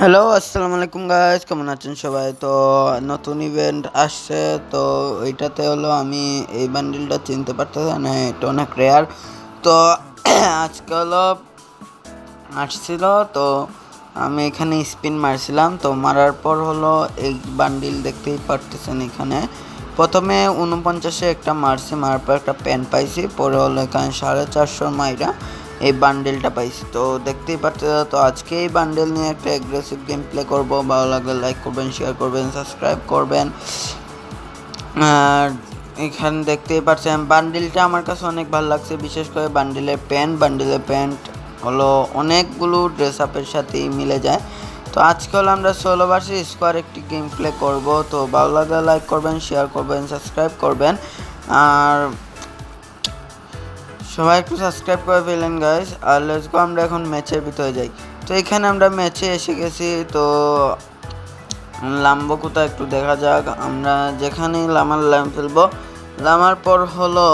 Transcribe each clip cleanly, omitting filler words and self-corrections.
Hello, আসসালামু আলাইকুম guys, কেমন আছেন সবাই? তো নতুন ইভেন্ট আসছে, তো ওইটাতে হলো আমি এই বান্ডিলটা চিনতে পারতেছি না, এটা অনেক রেয়ার। তো আজকে হলো আসছিল, তো আমি এখানে স্পিন মারছিলাম, তো মারার পর হলো এই বান্ডিল দেখতেই পারতেছেন। এখানে প্রথমে 49-এ একটা মারছি, মারার পর একটা পেন পাইছি, পরে হলো এখানে 450 মাইরা এই বান্ডেলটা পাইছি। তো দেখতেই পাচ্ছেন, তো আজকে এই বান্ডেল নিয়ে একটা অ্যাগ্রেসিভ গেম প্লে করবো। ভালো লাগলে লাইক করবেন, শেয়ার করবেন, সাবস্ক্রাইব করবেন। আর এখানে দেখতেই পাচ্ছেন বান্ডেলটা আমার কাছে অনেক ভালো লাগছে, বিশেষ করে বান্ডেলের প্যান্ট হলো অনেকগুলো ড্রেস আপের সাথেই মিলে যায়। তো আজকে হলো আমরা 16 ভার্সেস স্কোয়ার একটি গেম প্লে করবো। তো ভালো লাগলে লাইক করবেন, শেয়ার করবেন, সাবস্ক্রাইব করবেন। আর সবাই একটু সাবস্ক্রাইব করে ফেলেন গাইস। আর লেটস গো, আমরা এখন ম্যাচের ভিতরে যাই। তো এখানে আমরা ম্যাচে এসে গেছি। তো লাম্বো কোথাও একটু দেখা যাক। আমরা যেখানেই লাম ফেলবো, লামার পর হলো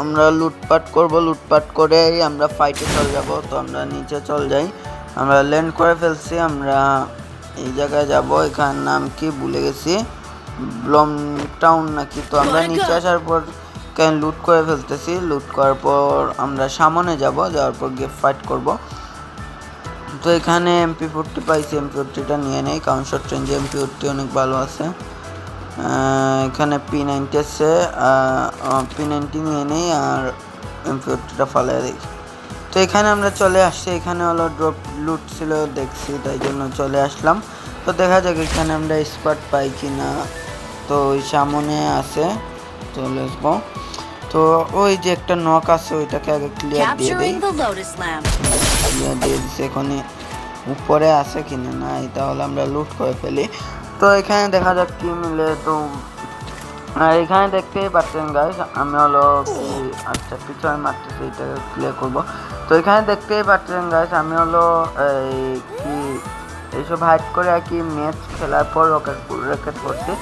আমরা লুটপাট করব, লুটপাট করেই আমরা ফাইটে চলে যাব। তো আমরা নিচে চল যাই, আমরা ল্যান্ড করে ফেলছি। আমরা এই জায়গায় যাব, এখানের নাম কি ভুলে গেছি, ব্লম টাউন নাকি। তো আমরা নিচে আসার পর কেন লুট করে ফেলতেছি, লুট করার পর আমরা সামনে যাব, যাওয়ার পর গিয়ে ফাইট করব। তো এখানে MP40 পাইছি, MP40টা নিয়ে নেই, কারণ শর্ট রেঞ্জে MP40 অনেক ভালো আছে। এখানে P90 আছে, P90 নিয়ে নেই আর MP40টা ফালাই দেখি। তো এখানে আমরা চলে আসছি, এখানে হলো ড্রপ লুট ছিল দেখছি, তাই জন্য চলে আসলাম। তো দেখা যাক এখানে আমরা স্পট পাই কি না। তো ওই সামনে আছে, তো লেটস গো। তো ওই যে একটা নক আছে, ওইটাকে আগে ক্লিয়ার দিয়ে দেই। ক্লিয়ার দিয়ে দিচ্ছে, এখানে উপরে আছে কিনা না, তাহলে আমরা লুট করে ফেলি। তো এখানে দেখা যাক কি মিলে। তো আর এখানে দেখতেই পাচ্ছেন গাইস, আমি হলো কি আচ্ছা পিছনে মারতেছি, এটাকে ক্লিয়ার করবো। তো এখানে দেখতেই পাচ্ছেন গাইস, আমি হলো এই কি এইসব হাইড করে আর কি ম্যাচ খেলার পর রকেট করছি।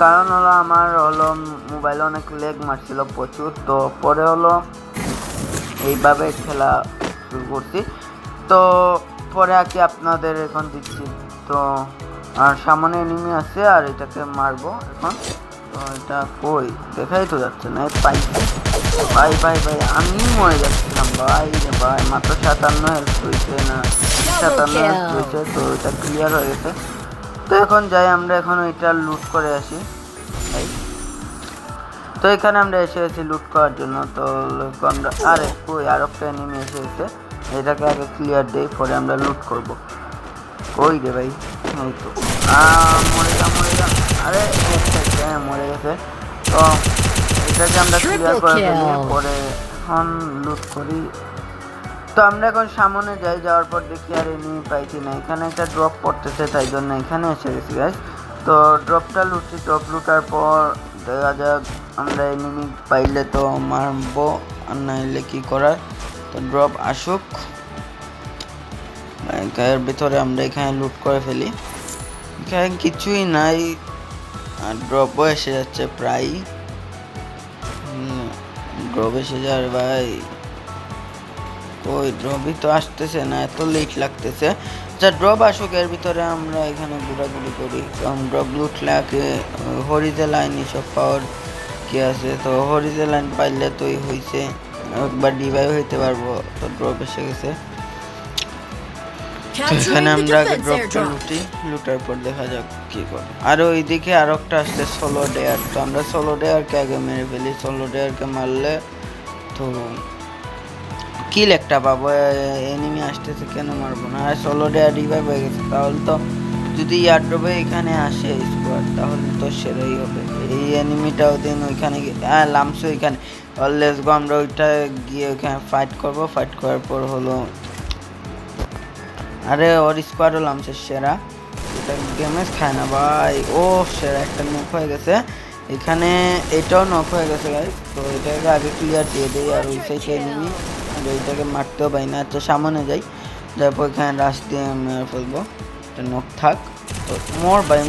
কারণ হলো আমার হলো মোবাইলে অনেক লেগ মারছিল প্রচুর। তো পরে হলো এইভাবে খেলা শুরু করছি। তো পরে আর কি আপনাদের এখন দিচ্ছি। তো আর সামনে এনিমি আছে, আর এটাকে মারবো এখন। তো এটা কই দেখাই তো যাচ্ছে না, ভাই ভাই ভাই আমি মরে যাচ্ছিলাম ভাই রে ভাই, মাত্র 57 হেলথ হয়েছে না, 57 হেলথ হয়েছে। তো এটা ক্লিয়ার হয়ে গেছে। তো এখন যাই, আমরা এখন ওইটা লুট করে আসি ভাই। তো এখানে আমরা এসে গেছি লুট করার জন্য। তো আমরা আরে কই আর একটা এনিমি এসে গেছে, এটাকে আগে ক্লিয়ার দেই, পরে আমরা লুট করব। কই রে ভাই, এই তো মরে যা আরে হ্যাঁ মরে গেছে। তো এটাকে আমরা ক্লিয়ার করে ফেলি, পরে এখন লুট করি। তো আমরা এখন সামনে যাই, যাওয়ার পর দেখি আর এনিমি পাইছি না। এখানে একটা ড্রপ পড়তেছে, তাই জন্য এখানে এসে গেছি গাইস। তো ড্রপটা লুটছি, ড্রপ লুটার পর দেখা যাক, আমরা এনিমি পাইলে তো মারবো, আর নাইলে কি করার। তো ড্রপ আসুক, এর ভিতরে আমরা এখানে লুট করে ফেলি। এখানে কিছুই নাই, আর ড্রপও এসে যাচ্ছে প্রায়। ড্রপ এসে যাবে ভাই, ওই ড্রপই তো আসতেছে না, এত লেট লাগতেছে। আচ্ছা ড্রপ আসুক, এর ভিতরে আমরা এখানে ঘোরাঘুরি করি, কারণ ড্রপ লুটলে হরিজে লাইন এসব পাওয়ার কি আছে। তো হরিজে লাইন পাইলে তোই হয়েছে, একবার ডিভাইভ হইতে পারবো। তো ড্রপ এসে গেছে, এখানে আমরা আগে ড্রপটা লুটি, লুটার পর দেখা যাক কি করে। আর ওইদিকে আর একটা আসছে সোলো ডেয়ার। তো আমরা সোলো ডেয়ারকে আগে মেরে ফেলি, সোলো ডেয়ারকে মারলে তো কিল একটা পাবো। এনিমি আসতেছে, কেন মারবো না। আর সোলো ডেয়ার রিভাইভ হয়ে গেছে, তাহলে তো যদি ইয়ারড্রপে এখানে আসে স্কোয়াড, তাহলে তো সেরাই হবে। এই এনিমিটাও দিন ওইখানে লামছে ওইখানে, লেটস গো, আমরা ওইটা গিয়ে ওইখানে ফাইট করবো। ফাইট করার পর হলো আরে ওর স্কোয়াডও লামছে সেরা, এটা ড্যামেজ খায় না ভাই। ও সেরা একটা নক হয়ে গেছে এখানে, এটাও নক হয়ে গেছে গাইস। তো এটাকে আগে ক্লিয়ার দিয়ে দেই, আর ওই সাইডে এনিমি, আর ওইটাকে মারতেও পাই না। আচ্ছা সামনে যাই, তারপর এখানে রাশ দিয়ে মেরে ফেলবো, এটা নক থাক। তো মোর ভাই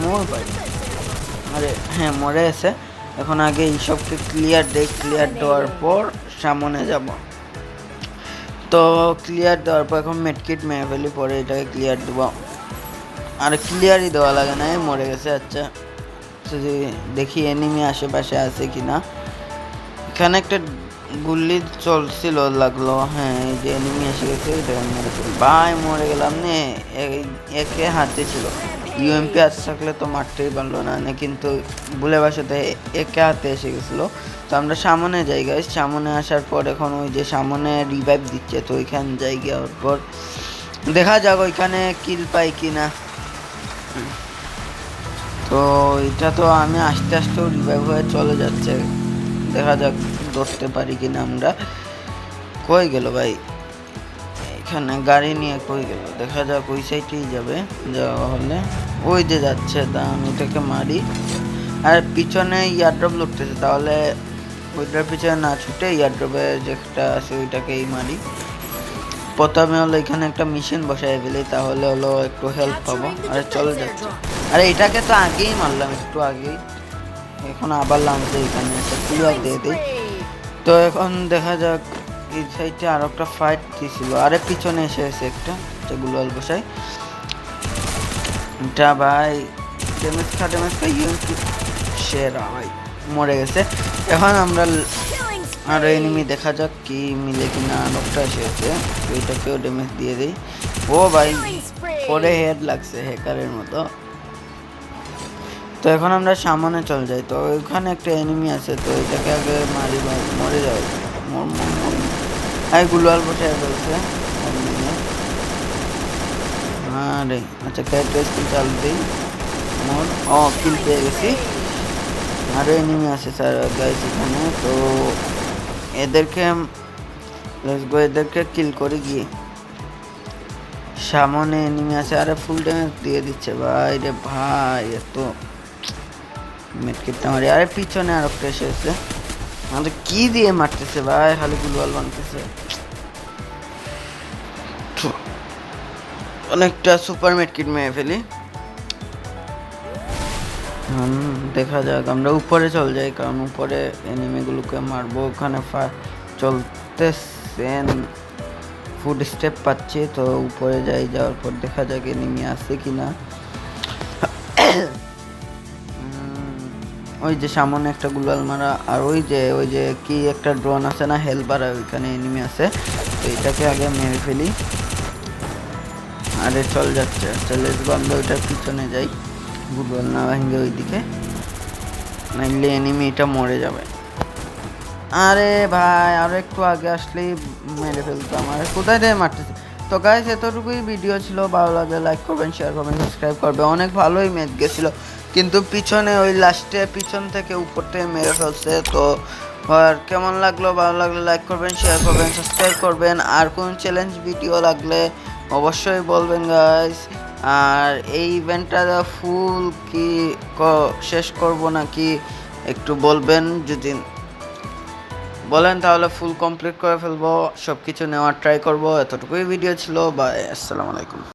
আরে হ্যাঁ মরে এসে, এখন আগে এইসবকে ক্লিয়ার দেই, ক্লিয়ার দেওয়ার পর সামনে যাব। তো ক্লিয়ার দেওয়ার পর এখন মেডকিট মেরে ফেলি, পরে এটাকে ক্লিয়ার দেবো। আর ক্লিয়ারই দেওয়া লাগে না, মরে গেছে। আচ্ছা যদি দেখি এনিমি আশেপাশে আছে কিনা। এখানে একটা গুল্লি চলছিল, লাগলো। হ্যাঁ এই যে এনিমি এসে গেছে, এটাকে মেরে ফেলি। ভাই মরে গেলাম নে, একে হাতে ছিল। ইউএমপি হাতে থাকলে তো মারতেই পারলো না, কিন্তু ভুলে বাসাতে একে হাতে এসে গেছিলো। তো আমরা সামনে যাই গাইস, সামনে আসার পর এখন ওই যে সামনে রিভাইভ দিচ্ছে, তো ওইখান যাই যাওয়ার পর দেখা যাক ওইখানে কিল পাই কিনা। তো এটা তো আমি আস্তে আস্তেও রিভাইভ হয়ে চলে যাচ্ছে, দেখা যাক ধরতে পারি কিনা আমরা। কই গেল ভাই, এখানে গাড়ি নিয়ে কই গেল, দেখা যাক। ওই সাইডেই যাবে, যাওয়া হলে ওই যে যাচ্ছে, তা আমি ওটাকে মারি। আর পিছনে ইয়ারড্রপ লুটতেছে, তাহলে ওইটার পিছনে না ছুটে ইয়ারড্রপে যেটা আছে ওইটাকেই মারি। প্রথমে হলো এখানে একটা মেশিন বসাই ফেলি, তাহলে হলো একটু হেল্প পাবো। আরে চলে যাচ্ছে। আরে এটাকে তো আগেই মারলাম, একটু আগেই। এখন আবার নামছে, এখানে একটা ক্লিয়ার দিয়ে দিই। তো এখন দেখা যাক, এই সাইডে আর একটা ফাইট দিয়েছিল। আরে পিছনে এসে একটা যেগুলো অল্প বসাই এটা ভাই, ড্যামেজ খা ইউএনপি সেরা ভাই, মরে গেছে। এখন আমরা আর এনিমি দেখা যাক কি মিলে কিনা। লোকটা এসেছে, ওইটাকেও ড্যামেজ দিয়ে দিই। ও ভাই পরে হেড লাগছে হ্যাকারের মতো। তো এখন আমরা সামনে চলে যাই, তো ওইখানে একটা এনিমি আছে, তো এটাকে আগে মারি ভাই, মরে যাবে। গুলাল বসে ফেলছে। আরে আচ্ছা ক্যারেক্টার স্কিল চালু দিই। মোর কিল পেয়ে গেছি। আরও এনিমি আছে স্যার গাইস এখানে। তো এদেরকে এদেরকে কিল করে গিয়ে সামনে এনিমি আছে। আরে ফুল ড্যামেজ দিয়ে দিচ্ছে ভাই রে ভাই, এত মেটকিটটা মারি। আরে পিছনে আর একটা এসেছে, আমাদের কি দিয়ে মারতেছে ভাই, খালি গুলওয়াল বানতেছে। অনেকটা সুপার মেটকিট মেরে ফেলি। দেখা যাক, আমরা উপরে চলে যাই, কারণ উপরে এনিমিগুলোকে মারবো। ওখানে চলতেছেন, ফুড স্টেপ পাচ্ছি, তো উপরে যাই। যাওয়ার পর দেখা যাক এনিমি আছে কিনা। ওই যে সামনে একটা গুলাল মারা, আর ওই যে কি একটা ড্রোন আছে না, হেলপার, ওইখানে এনিমি আছে। তো এটাকে আগে মেরে ফেলি। আরে চল যাচ্ছে, চলে আমরা ওইটার পিছনে যাই। গুলাল না ভেঙে ওইদিকে, নাইলে এনিমি এটা মরে যাবে। আরে ভাই আরো একটু আগে আসলেই মেরে ফেলতাম। আর কোথায় দিয়ে মারতেছে। তো গাইস এতটুকুই ভিডিও ছিল, ভালো লাগলে লাইক করবেন, শেয়ার করবেন, সাবস্ক্রাইব করবেন। অনেক ভালোই ম্যাচ গেছিলো, কিন্তু পিছনে ওই লাস্টে পিছন থেকে উপর থেকে মেরে ফেলছে। তো আর কেমন লাগলো, ভালো লাগলে লাইক করবেন, শেয়ার করবেন, সাবস্ক্রাইব করবেন। আর কোন চ্যালেঞ্জ ভিডিও লাগলে অবশ্যই বলবেন গাইস। আর এই ইভেন্টটা ফুল কি শেষ করব নাকি একটু বলবেন, যদি বলেন তাহলে ফুল কমপ্লিট করে ফেলবো, সব কিছু নেওয়ার ট্রাই করবো। এতটুকুই ভিডিও ছিল, বাই, আসসালামু আলাইকুম।